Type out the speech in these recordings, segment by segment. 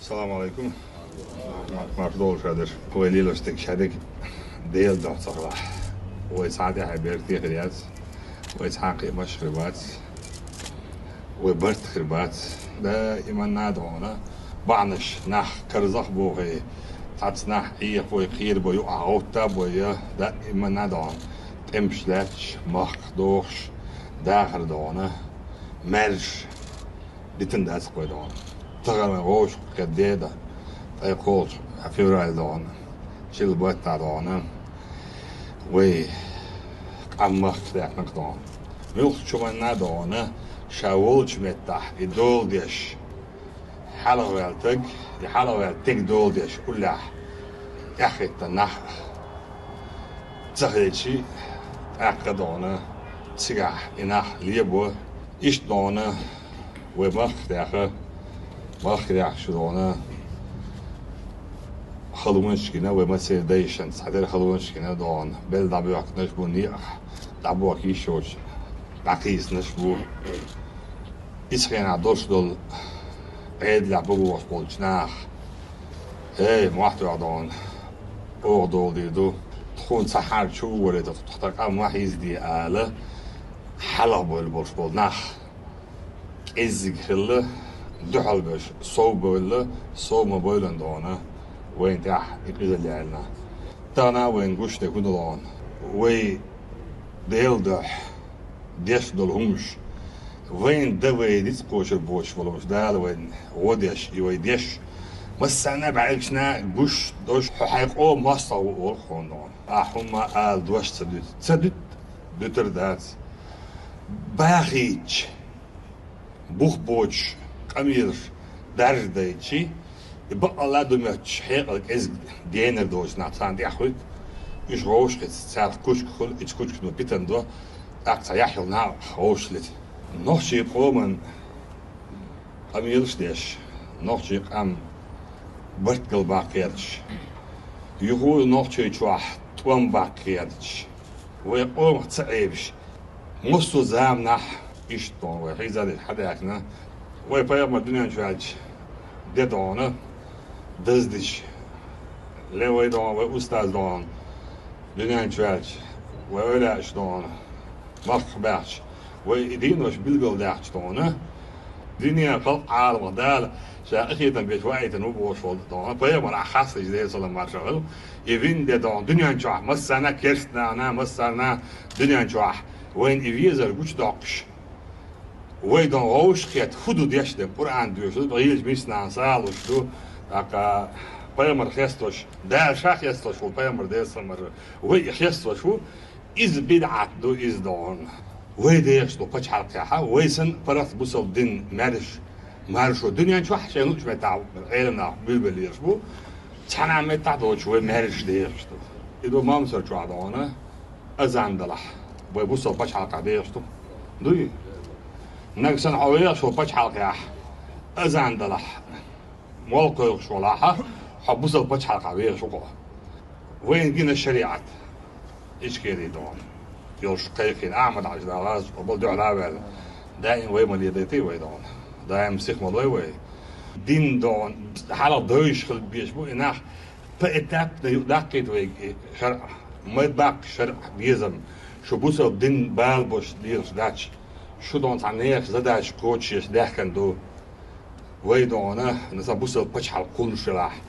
السلام عليكم. مردول شادر وليل اشتك شادك ديل دعت صلاح ويسعدي حبيرتي خريات ويسحاقي مشربات وبرت خربات دائما نادعونا بعنش نح كرزخ بوغي تعت نح إيق ويقير بو يقع غوتا بو دائما نادعون تمش لاتش مخ دوخش داخل دعونا مرج بتنداس قوي دعونا تغرم غوش قديدة يقول فيورال دعونا شيل بوتا دعونا وي عمق داك نقدون ملخ شوان نادعونا شاولش متح يدول ديش حلو يالتق يحلو يالتق دول ديش كلها ياخي تنح تخيلشي أقدونا تسيح إنح ليبو إيش دونا ومخ داخل مخ داخل شدونا خلونش كنا وما سيدايشن سحدر خلونش كنا دون بل دابو أكنش بنيح دابو أكيشوش عقيس نشبو إسخين عدوش دول عيد لعبو وحبولش ناخ هاي موحدو عدون أوغ دول ديدو تخون سحار شو وريد تحتاق أم وحيز دي آلة حلق بول بولش بول ناخ إزيق خلة دحل بش صوب بول صوب مبولن دونا وين تاح إقيد اللي عالنا تانا وين قوش تكون دون وي ديل دح ديش دول همش وين دوي ديس قوش البوش ولوش دال وين وديش يوي ديش مسنا بعيشنا قوش دوش حقيقو مصا والخون دون أحوما آل دوش تسدد دوتر دات باخيج بوخ بوش قمير درج دايتشي يبقى الله دمتش حقيقة إز دينر دوش نعطان دي أخوك إيش غوش خيت سالخ كوشك خل إيش كوشك بيتن دو أقصى يحيل ناع غوش لت نوشي قومن قميرش ديش نوشي قام برتقل باقيرش يقول نوشي تشوح توم باقيرش ويقوم تصعيبش مستو زامنح إيش طون ويحيزا دي حداكنا ويبايق الدنيا نشوالش دي دونه دزدش لوي دون وأستاذ دون دنيا نشوالش ويولاش دون مخ باش ويدينوش بالقل داحش دونه دنيا خلق عالم دال شاخيتا بشوية نوبوش دون بايق من أخاص جديد صلى الله عليه وسلم يفين دي دون دنيا نشوح مسانا كيرستنا أنا مسانا دنيا نشوح وين يفيزر قوش داقش ويدون غوش خيات خدو ديش دي قرآن دوش دو غيج ميسنا سال وشدو اقا بايمر خيستوش دا شاخ يستوش و بايمر ديسمر وي خيستوش و إز بدعات دو إز دون وي ديش دو قش حلقيها ويسن فرث بوصل دين مارشو دنيا نشوح شينوش متاع غيرنا بلبل يرشبو تحنا متاع دوش وي مارش ديش دو إدو مامسر شو عدوانا أزان دلح وي بوصل قش حلقة ديش دو دوي نقصن حوية شو بتش حلقة أزان دلح مولقي شو لاحة حبوس البتش حلقة بيه شو قوة وين جينا الشريعة إيش كذي دون يوش قيقين أعمد عجل غاز وبلدو على دائم وين ملي ديتي وين دون دائم سيخ ملوي وين دين دون حالة دويش خل بيش بو إناخ بأتاب داقيت وين شرع ما يتباق شرع بيزم شو بوس الدين بالبوش ديرش داتش شو دون تعنيخ زداش كوتشيش داخن دو ويدونا نسا بوصل بچ حلقون شلاح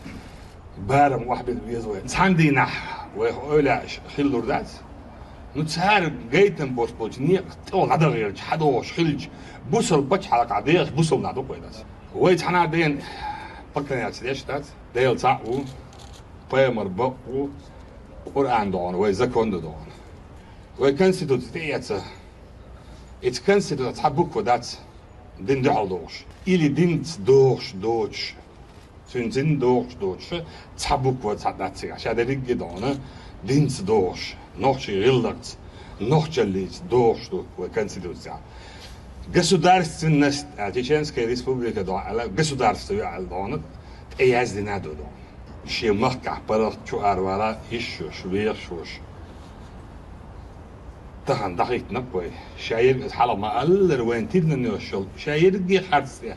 بارم واحد بيزوي تساندي نح ويقولاش خلور دات نتسهر جيتن بوش بوش نيق تو غدا غير حدوش خلج بوصل بچ حلق عديخ بوصل نادو قويداس ويتحنا دين بكنيات ليش دات ديل تعو بايمر بقو قرآن دون ويزكون دون ويكنسيتو تتياتسه اتكنسيتو تحبوك ودات دين دعال دوش إلي دين دوش تنزين دوش تحبوك ودات سيغا شاده ريجي دونه دين دوش نوشي غلقت نوش جليت دوش دو وكنسيتو تسيغا Государственность Чеченской Республики государство донет эяздина додон. Шемах капарах чуарвара ишуш вешуш. تهان دقيق نقوي شاير حالا ما قلر وين تبنى نوشل شاير جي حرسيا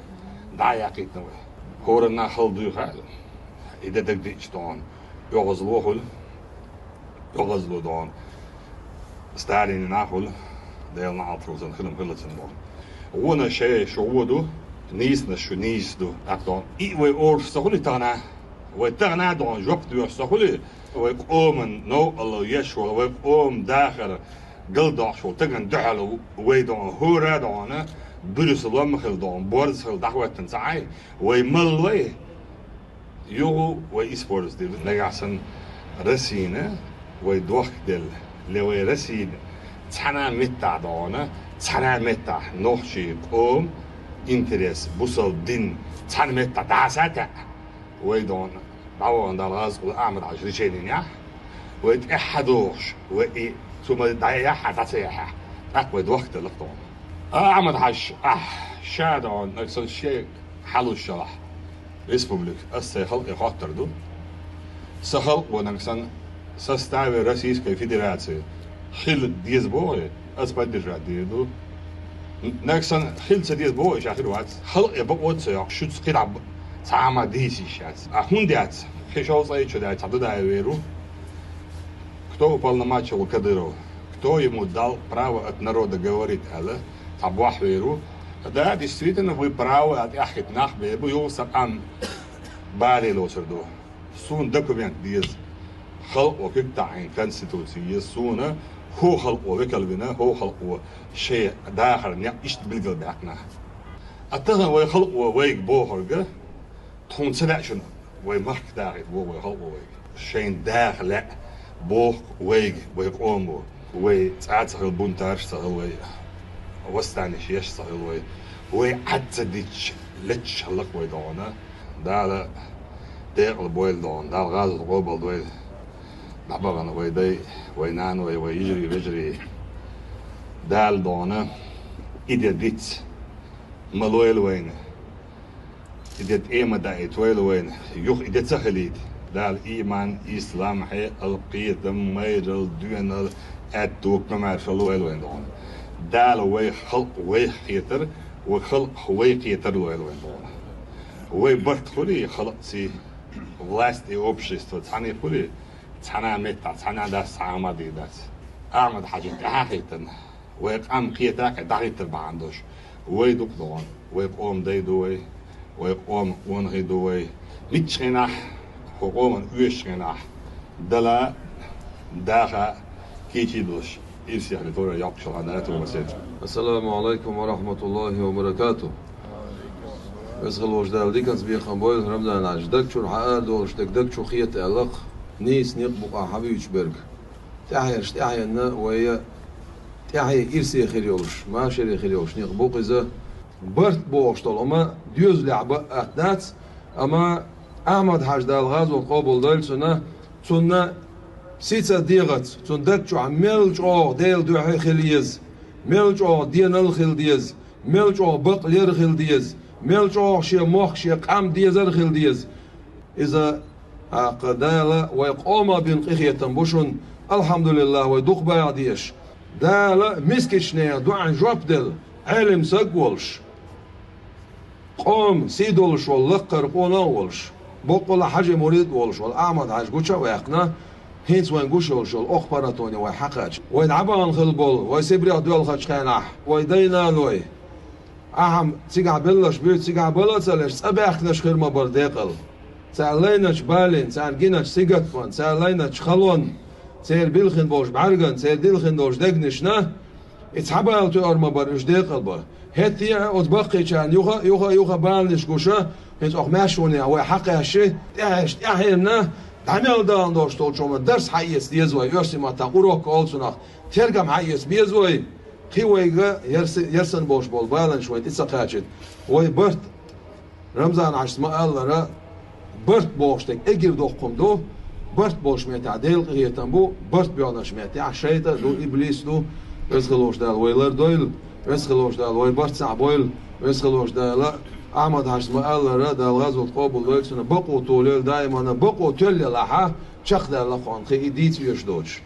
دعياقيت نوي هورنا خلدو خالو إذا دقيقش دون يغزلو خل يغزلو دون ستالين ناخل ديال نعطروزن خلم خلتن دون وانا شيء شعودو نيسنا شو نيسدو أقدون إيوه أور سخولي تانا وتانا دون جوب دو سخولي ويقومن نو الله يشوى ويقوم داخل قلدع شو تجن دحلو ويدون هورا دون برس لما خل دون بورز خل دعوة تنسعي ويملوي يو ويسبورز دي نجاسن رسينا ويدوخ دل لو رسين تحنا متع دون تحنا متع نوخشي قوم انترس بوصل دين تحنا متع دعساتا ويدون دعوة دالغاز والأعمد عشري شينين يا ويتأحدوش وي ثم دعيا حتى أقوى وقت اللقطون أعمد حش شادون نفس الشيء حلو الشرح ريسبوبليك السيخل يخاطر دو سخل ونكسن سستعب رئيس كفيدراسية خل ديز بوي أسبدر ديدو نكسن خل سديز بوي شاخر وقت خل يبقى سياق شو تقلع سامع ديسي شاس أهون خشوص أي شو دات عدد عيرو كتو полномочия Кадырова, кто ему дал право от народа говорить это, табуах веру, да, действительно, вы правы от ахит нахбе, бу его сам бари лосерду. Сун документ диз خلق وكتاعين конституции سونا هو خلق وكلبنا هو خلق شيء داخل نيا إيش بالقلب عقنا. أتغن ويخلق ويك بوهرجة تون سلعشنا ويمحك داخل ويخلق ويك شيء داخل بوه ويج ويقومو ويتعاد صغير بونتاج صغير وستاني شيش صغير ويعتديش لتش هلق ويدونا دالا ديقل بويل دون دال غاز الغوبل دويل دعبغن ويدي وينان ويجري بيجري دال دونا إذا ديت ملويل وين إذا إيما دايت ويل وين يوخ إذا تخليد دال إيمان إسلام حي القيتم ميرل دون الأدوك نمار شلو وين دون دال وي خلق وي خيتر وخلق وي خيتر وين دون وي برت خلي خلق سي власть и общество تعني خلي تعني متى تعني داس عمادي داس أعمد حاجة تحقيقا ويقام قيتاك تحقيقا بعندوش وي دوك دون ويقوم دي دوي ويقوم ونغي دوي متشينح حقوقاً ويشغنا دلا داخل كيتشيدوش إيش يعني تورا يقشل عدالته ومسيد. السلام عليكم ورحمة الله وبركاته. بس خلوش دال ديكنز بيخان بويل رمضان عجدك شو الحقار دولش دك شو خيط ألق نيس نقبق حبيبش برج تحيرش تحيرنا وهي تحير إرسي خيريولش ما شري خيريولش نقبق إذا برت بوش طول أما ديوز لعبة أتنات أما أحمد حاج دالغاز وقابل دال سنة سيتsa ديغت سن دكشو عملج أو ديل دوحي خليز ملج أو دين الخلديز ملج أو بقلير خلديز ملج أو شيء مخ شيء قام ديزر خلديز إذا قدالا ويقوم بنقيخية تنبوشن الحمد لله ويدوق بعديش دالا مسكشنيا دوعن جوبدل علم سقولش قوم سيدولش واللقر قوناولش بقول حاجة مريد ولش والأعمد حاج قوشة ويقنا هينس وين قوشة ولش والأخباراتوني ويحقاج وين عبان خلبول ويسبري دول خشخيناح ويدينا لوي أهم تيجع بلش بيت تيجع بلش سلش سبعكناش خير ما برديقل سأليناش بالين سألجيناش سيجتفن سأليناش خلون سير بيلخن بوش بعرقن سير ديلخن دوش دقنشنا اتحبال تو أرما برش ديقل با هتي أطبقي كان يوخا بالنش قوشة هنس أخ ماشوني أو حقي هالشيء تأهلنا تعمل دان دوش طول شوم درس حيس ديزوي يرسم ما تقولك أولسنا ترجم حيس بيزوي خيويجا يرسن بوش بول بالن شوي تسقاچت وي برت رمضان عش ما الله برت بوشتك اجير دوقم دو برت بوش متعدل قيتن بو برت بيانش متع عشيته دو ابليس دو رزخلوش دال ويلر دويل رزخلوش دال وي برت صعبويل رزخلوش دال أحمد عش ما الله دال غزو قابل دويل بقو تولل دائما بقو تل لها شخ دال لقان خي ديت يش دوش